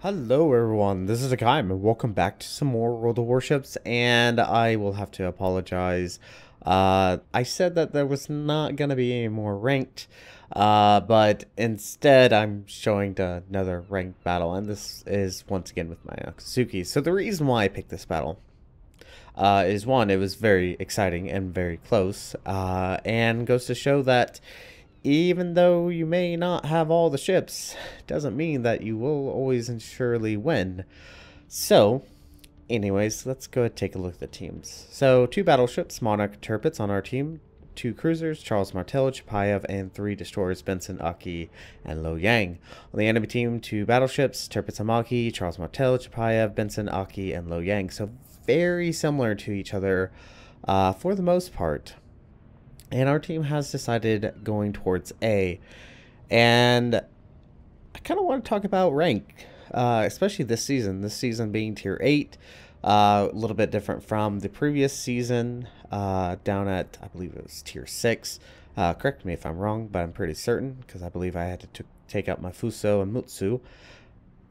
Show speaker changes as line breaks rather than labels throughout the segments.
Hello everyone, this is Hakaym and welcome back to some more World of Warships, and I will have to apologize. I said that there was not going to be any more ranked, but instead I'm showing another ranked battle, and this is once again with my Akizuki. So the reason why I picked this battle is one, it was very exciting and very close, and goes to show that even though you may not have all the ships, doesn't mean that you will always and surely win. So, anyways, let's go and take a look at the teams. So, 2 battleships, Monarch Tirpitz on our team, 2 cruisers, Charles Martel, Chapayev, and 3 destroyers, Benson, Aki, and Lo Yang. On the enemy team, 2 battleships, Tirpitz and Maki, Charles Martel, Chapayev, Benson, Aki, and Lo Yang. So, very similar to each other for the most part. And our team has decided going towards A. And I kind of want to talk about rank, especially this season. This season being tier 8, a little bit different from the previous season, down at, I believe it was tier 6. Correct me if I'm wrong, but I'm pretty certain, because I believe I had to take out my Fuso and Mutsu.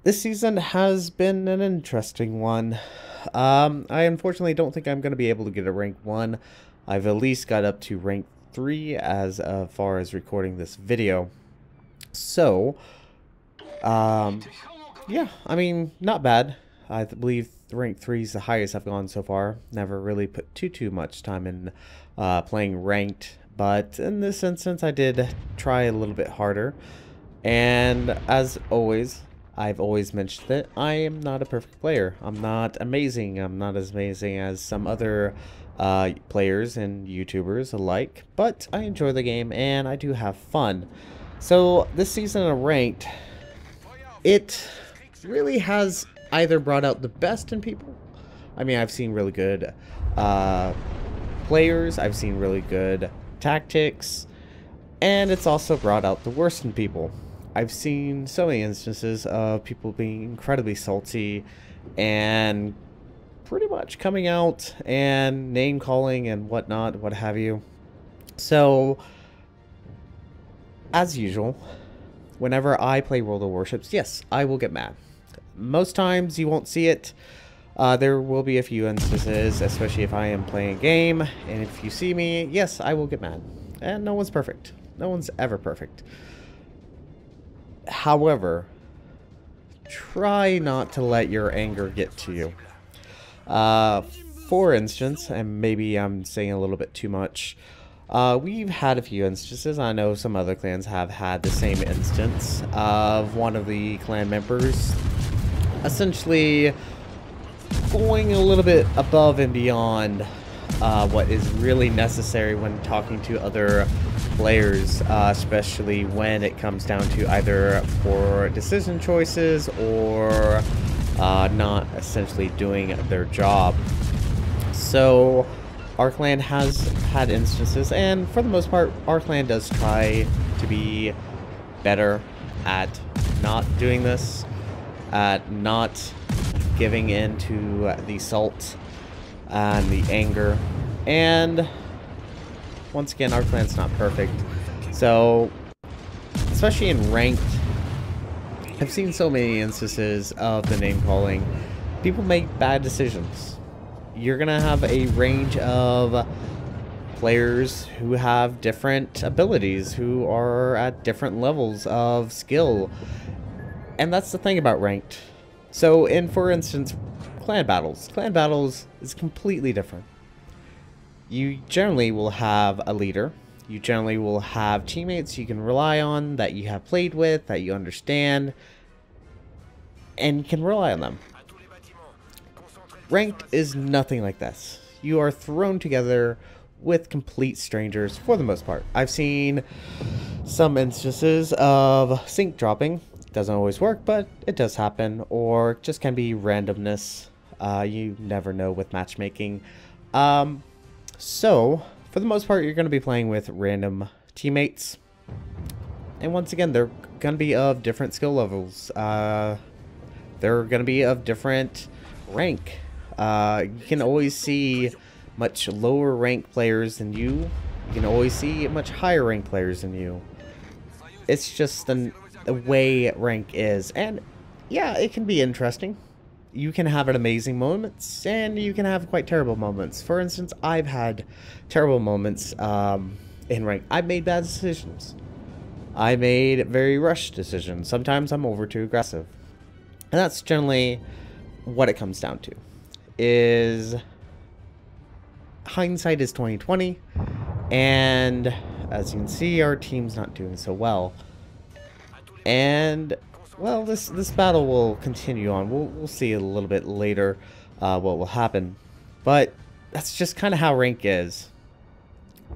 This season has been an interesting one. I unfortunately don't think I'm going to be able to get a rank 1. I've at least got up to rank 3 as far as recording this video. So, yeah, I mean, not bad. I believe rank 3 is the highest I've gone so far. Never really put too much time in playing ranked, but in this instance I did try a little bit harder. And as always, I've always mentioned that I am not a perfect player. I'm not amazing. I'm not as amazing as some other players and YouTubers alike, but I enjoy the game and I do have fun. So this season of ranked, it really has either brought out the best in people. I mean, I've seen really good players, I've seen really good tactics, and it's also brought out the worst in people. I've seen so many instances of people being incredibly salty and pretty much coming out and name calling and whatnot, what have you. So, as usual, whenever I play World of Warships, yes, I will get mad. Most times you won't see it. There will be a few instances, especially if I am playing a game, and if you see me, yes, I will get mad. And no one's perfect. No one's ever perfect. However, try not to let your anger get to you. For instance, and maybe I'm saying a little bit too much, we've had a few instances. I know some other clans have had the same instance of one of the clan members essentially going a little bit above and beyond what is really necessary when talking to other players, especially when it comes down to either poor decision choices or not essentially doing their job. So our clan has had instances, and for the most part our clan does try to be better at not doing this, at not giving in to the salt and the anger. And once again, our clan's not perfect, so especially in ranked, I've seen so many instances of the name calling. People make bad decisions. You're gonna have a range of players who have different abilities, who are at different levels of skill, and that's the thing about ranked. So for instance, clan battles is completely different. You generally will have a leader. You generally will have teammates you can rely on, that you have played with, that you understand, and you can rely on them. Ranked is nothing like this. You are thrown together with complete strangers for the most part. I've seen some instances of sync dropping. Doesn't always work, but it does happen, or just can be randomness. You never know with matchmaking. So, for the most part, you're going to be playing with random teammates. And once again, they're going to be of different skill levels. They're going to be of different rank. You can always see much lower rank players than you. You can always see much higher rank players than you. It's just the way rank is. And yeah, it can be interesting. You can have an amazing moments, and you can have quite terrible moments. For instance, I've had terrible moments in rank. I've made bad decisions. I made very rushed decisions. Sometimes I'm over too aggressive. And that's generally what it comes down to. Is hindsight is 20/20, and as you can see, our team's not doing so well. And well, this battle will continue on. We'll see a little bit later what will happen, but that's just kind of how rank is,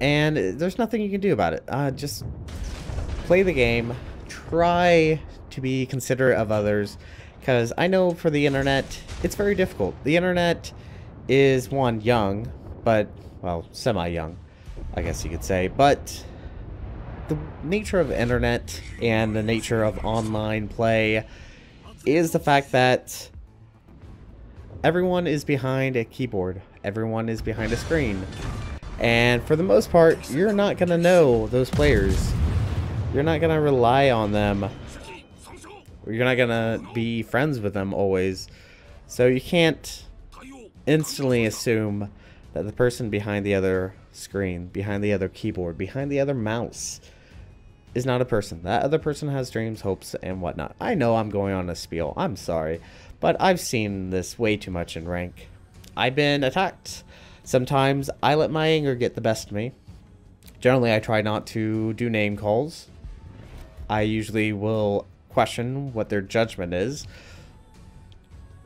and there's nothing you can do about it. Just play the game, try to be considerate of others, because I know for the internet it's very difficult. The internet is, one, young, but well, semi-young, I guess you could say, but the nature of internet and the nature of online play is the fact that everyone is behind a keyboard. Everyone is behind a screen. And for the most part, you're not going to know those players. You're not going to rely on them. You're not going to be friends with them always. So you can't instantly assume that the person behind the other screen, behind the other keyboard, behind the other mouse is not a person. That other person has dreams, hopes, and whatnot. I know I'm going on a spiel. I'm sorry. But I've seen this way too much in rank. I've been attacked. Sometimes I let my anger get the best of me. Generally, I try not to do name calls. I usually will question what their judgment is.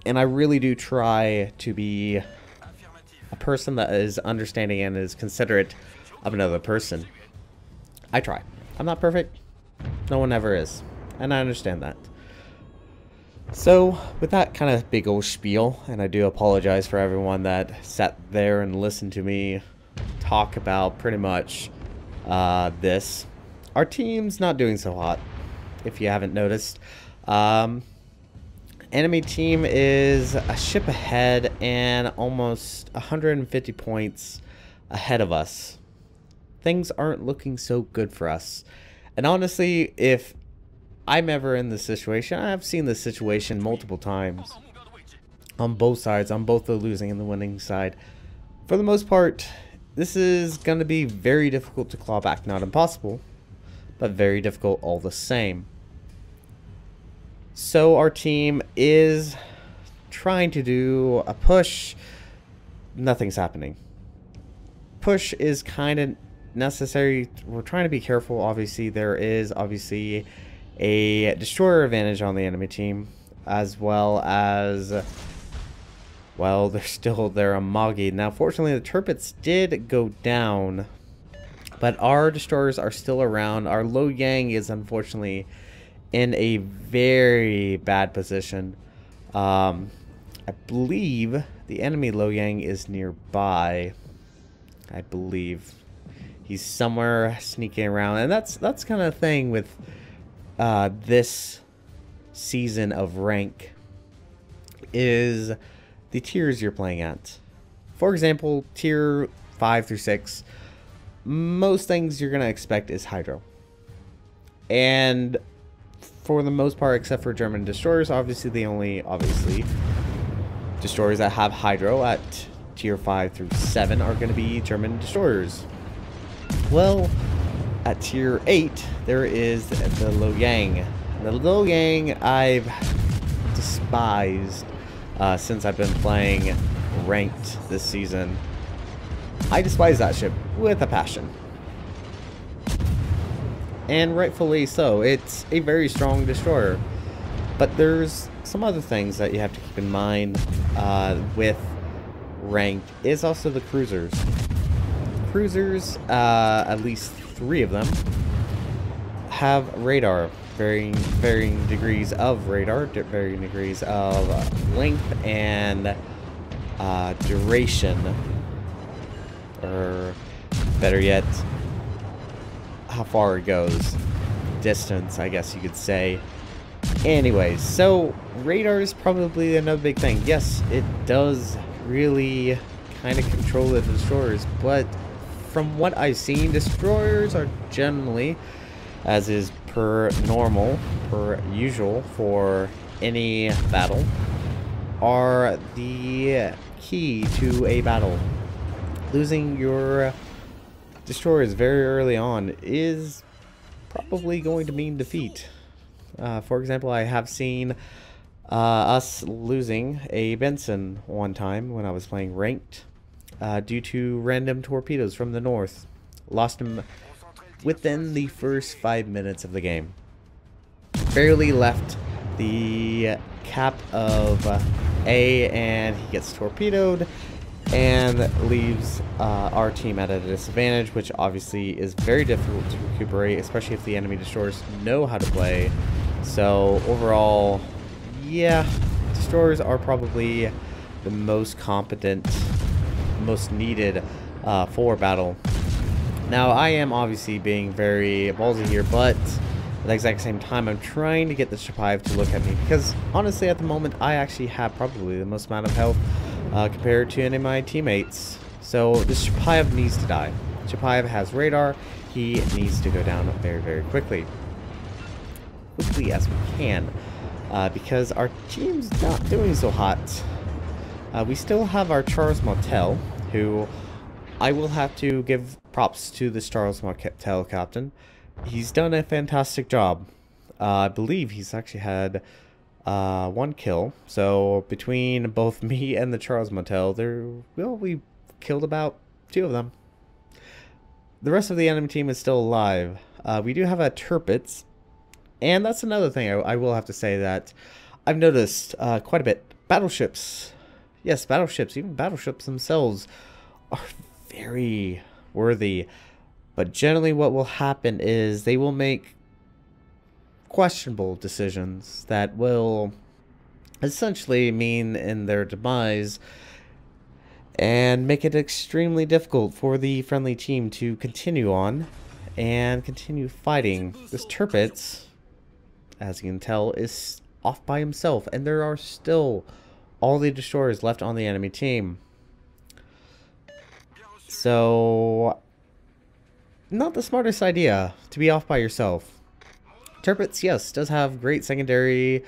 And I really do try to be a person that is understanding and is considerate of another person. I try. I'm not perfect. No one ever is. And I understand that. So, with that kind of big old spiel, and I do apologize for everyone that sat there and listened to me talk about pretty much this. Our team's not doing so hot, if you haven't noticed. Enemy team is a ship ahead and almost 150 points ahead of us. Things aren't looking so good for us. And honestly, if I'm ever in this situation, I've seen this situation multiple times. On both sides, on both the losing and the winning side. For the most part, this is going to be very difficult to claw back. Not impossible, but very difficult all the same. So our team is trying to do a push. Nothing's happening. Push is kind of necessary. We're trying to be careful. Obviously, there is obviously a destroyer advantage on the enemy team, as well as, well, they're still there on Magi. Now, fortunately, the turrets did go down, but our destroyers are still around. Our Lo Yang is unfortunately in a very bad position. I believe the enemy Lo Yang is nearby. I believe he's somewhere sneaking around, and that's kind of thing with this season of rank is the tiers you're playing at. For example, tier 5 through 6, most things you're gonna expect is Hydro, and for the most part, except for German destroyers, obviously the only destroyers that have Hydro at tier 5 through 7 are going to be German destroyers. Well, at tier 8 there is the Lo Yang. The Lo Yang I've despised since I've been playing ranked this season. I despise that ship with a passion. And rightfully so. It's a very strong destroyer. But there's some other things that you have to keep in mind with ranked is also the cruisers. Cruisers, at least 3 of them, have radar. Varying degrees of radar, varying degrees of length and duration. Or better yet, how far it goes. Distance, I guess you could say. Anyways, so radar is probably another big thing. Yes, it does really kind of control the destroyers, but from what I've seen, destroyers are generally, as is per usual for any battle are the key to a battle. Losing your destroyers very early on is probably going to mean defeat. For example, I have seen us losing a Benson one time when I was playing ranked due to random torpedoes from the north. Lost him within the first 5 minutes of the game. Barely left the cap of A and he gets torpedoed and leaves our team at a disadvantage, which obviously is very difficult to recuperate, especially if the enemy destroyers know how to play. So overall, yeah, destroyers are probably the most competent, most needed for battle. Now, I am obviously being very ballsy here, but at the exact same time, I'm trying to get the Chapayev to look at me, because honestly, at the moment, I actually have probably the most amount of health compared to any of my teammates. So this Chapayev needs to die. Chapayev has radar. He needs to go down very, very quickly. Quickly as we can, because our team's not doing so hot. We still have our Charles Martel, who I will have to give props to this Charles Martel captain. He's done a fantastic job. I believe he's actually had 1 kill. So between both me and the Charles Martel, we killed about 2 of them. The rest of the enemy team is still alive. We do have a Tirpitz. And that's another thing I will have to say that I've noticed quite a bit. Battleships. Yes, battleships. Even battleships themselves are very worthy. But generally what will happen is they will make questionable decisions that will essentially mean in their demise and make it extremely difficult for the friendly team to continue on and continue fighting. This Tirpitz, as you can tell, is off by himself, and there are still all the destroyers left on the enemy team. So, not the smartest idea to be off by yourself. Tirpitz, yes, does have great secondary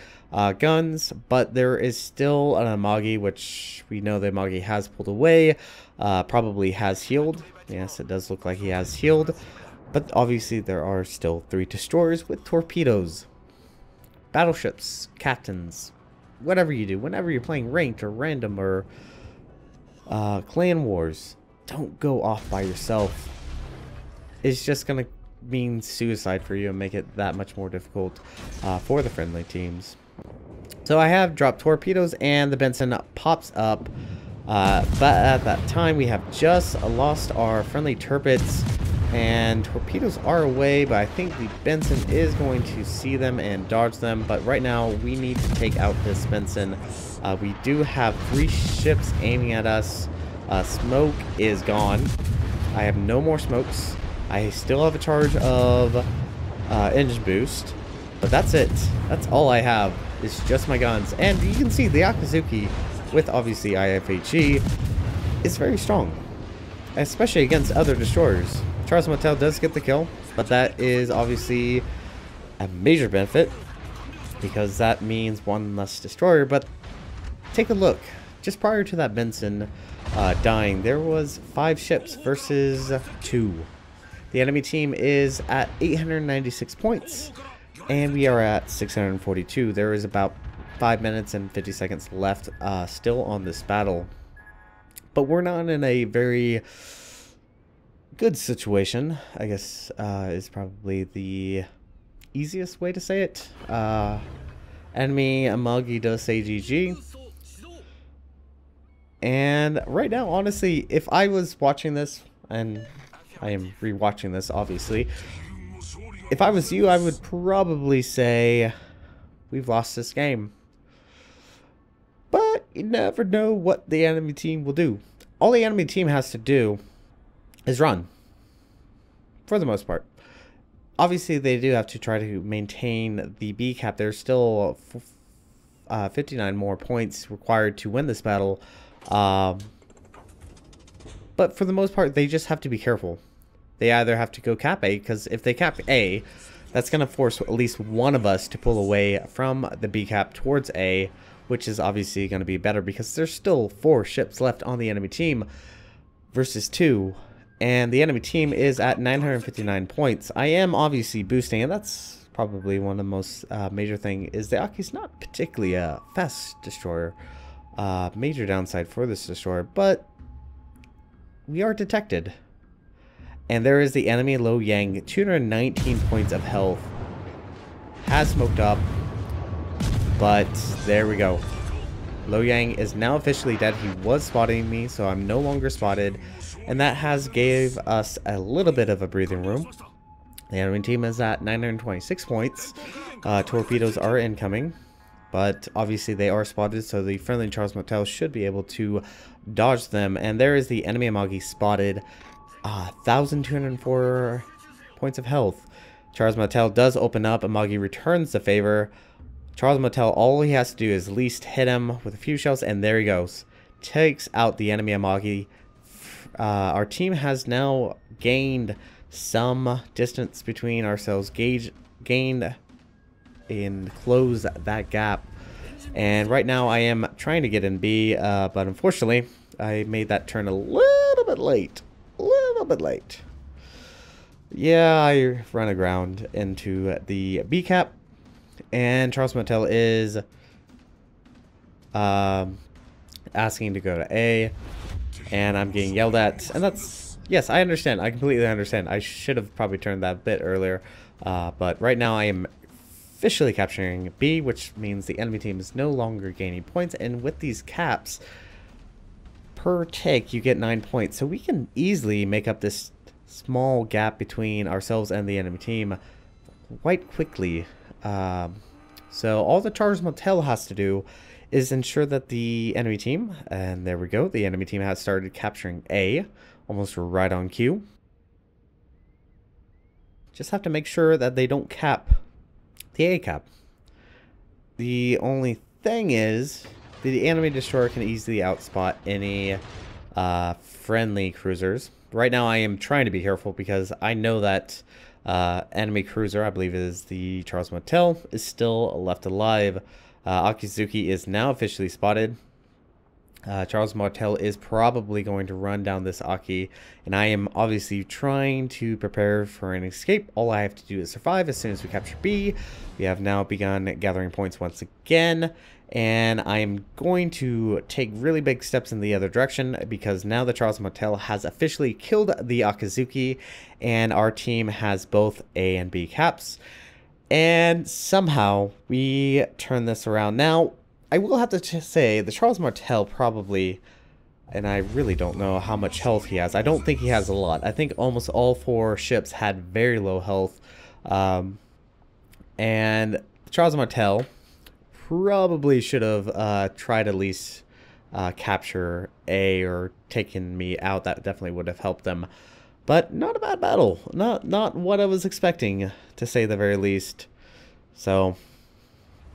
guns, but there is still an Amagi, which we know the Amagi has pulled away, probably has healed. Yes, it does look like he has healed, but obviously there are still 3 destroyers with torpedoes. Battleships, captains, whatever you do, whenever you're playing ranked or random or clan wars, don't go off by yourself. It's just going to mean suicide for you and make it that much more difficult for the friendly teams. So I have dropped torpedoes and the Benson pops up, but at that time we have just lost our friendly Tirpitz. And torpedoes are away, but I think the Benson is going to see them and dodge them. But right now, we need to take out this Benson. We do have 3 ships aiming at us. Smoke is gone. I have no more smokes. I still have a charge of engine boost. But that's it. That's all I have. It's just my guns. And you can see the Akizuki, with obviously IFHE, is very strong. Especially against other destroyers. Charles Martel does get the kill, but that is obviously a major benefit because that means 1 less destroyer. But take a look. Just prior to that Benson dying, there was 5 ships versus 2. The enemy team is at 896 points, and we are at 642. There is about 5 minutes and 50 seconds left still on this battle. But we're not in a very good situation, I guess, is probably the easiest way to say it. Enemy Amagi does say GG. And right now, honestly, if I was watching this, and I am rewatching this, obviously, if I was you, I would probably say we've lost this game. But you never know what the enemy team will do. All the enemy team has to do is run, for the most part. Obviously, they do have to try to maintain the B cap. There's still 59 more points required to win this battle. But for the most part, they just have to be careful. They either have to go cap A, because if they cap A, That's going to force at least one of us to pull away from the B cap towards A, which is obviously going to be better because there's still 4 ships left on the enemy team versus 2. And the enemy team is at 959 points. I am obviously boosting, and that's probably one of the most major thing, is the Aki's not particularly a fast destroyer. Major downside for this destroyer, but we are detected. And there is the enemy Lo Yang, 219 points of health. Has smoked up, but there we go. Lo Yang is now officially dead. He was spotting me, so I'm no longer spotted. And that has gave us a little bit of a breathing room. The enemy team is at 926 points. Torpedoes are incoming, but obviously they are spotted, so the friendly Charles Martel should be able to dodge them. And there is the enemy Amagi spotted. 1,204 points of health. Charles Martel does open up. Amagi returns the favor. Charles Martel, all he has to do is at least hit him with a few shells, and there he goes. Takes out the enemy Amagi. Our team has now gained some distance between ourselves, gained and closed that gap. And right now I am trying to get in B, but unfortunately I made that turn a little bit late. Yeah, I run aground into the B cap, and Charles Martel is asking to go to A, and I'm getting yelled at, and that's, yes, I understand. I completely understand. I should have probably turned that a bit earlier, but right now I am officially capturing B, which means the enemy team is no longer gaining points, and with these caps, per take you get 9 points, so we can easily make up this small gap between ourselves and the enemy team quite quickly. So all the Charles Martel has to do is ensure that the enemy team, and there we go, the enemy team has started capturing A, almost right on cue. Just have to make sure that they don't cap the A cap. The only thing is, the enemy destroyer can easily outspot any friendly cruisers. Right now I am trying to be careful because I know that enemy cruiser, I believe it is the Charles Martel, is still left alive. Akizuki is now officially spotted. Charles Martel is probably going to run down this Aki, and I am obviously trying to prepare for an escape. All I have to do is survive. As soon as we capture B, we have now begun gathering points once again, and I am going to take really big steps in the other direction because now the Charles Martel has officially killed the Akizuki, and our team has both A and B caps, and somehow we turn this around. Now, I will have to say, the Charles Martel probably, and I really don't know how much health he has. I don't think he has a lot. I think almost all 4 ships had very low health. And the Charles Martel probably should have tried at least capture A or taken me out. That definitely would have helped them. But not a bad battle. Not what I was expecting, to say the very least. So,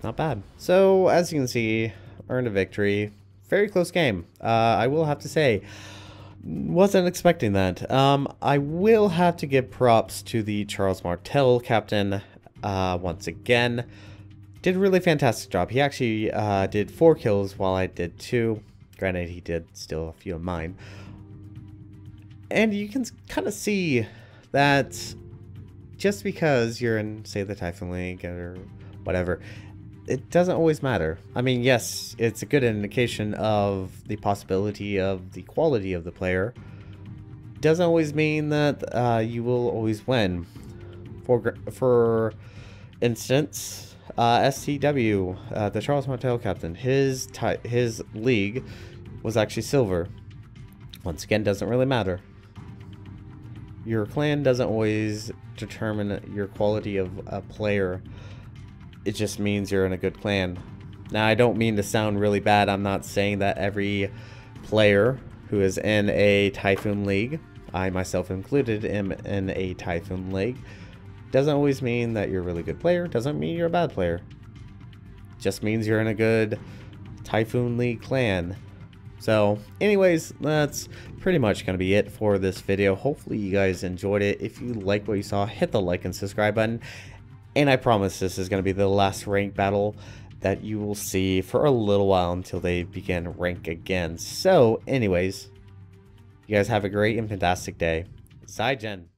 not bad. So, as you can see, earned a victory. Very close game. I will have to say, wasn't expecting that. I will have to give props to the Charles Martel captain once again. Did a really fantastic job. He actually did 4 kills while I did 2. Granted, he did steal a few of mine. And you can kind of see that just because you're in, say, the Typhoon League or whatever, it doesn't always matter. I mean, yes, it's a good indication of the possibility of the quality of the player. Doesn't always mean that you will always win. For instance, STW, the Charles Martel captain, his league was actually silver. Once again, doesn't really matter. Your clan doesn't always determine your quality of a player. It just means you're in a good clan. Now, I don't mean to sound really bad. I'm not saying that every player who is in a Typhoon League, I myself included, am in a Typhoon League, doesn't always mean that you're a really good player. Doesn't mean you're a bad player. Just means you're in a good Typhoon League clan. So, anyways, that's pretty much going to be it for this video. Hopefully you guys enjoyed it. If you like what you saw, hit the like and subscribe button. And I promise this is going to be the last rank battle that you will see for a little while until they begin rank again. So anyways, you guys have a great and fantastic day. Saigen.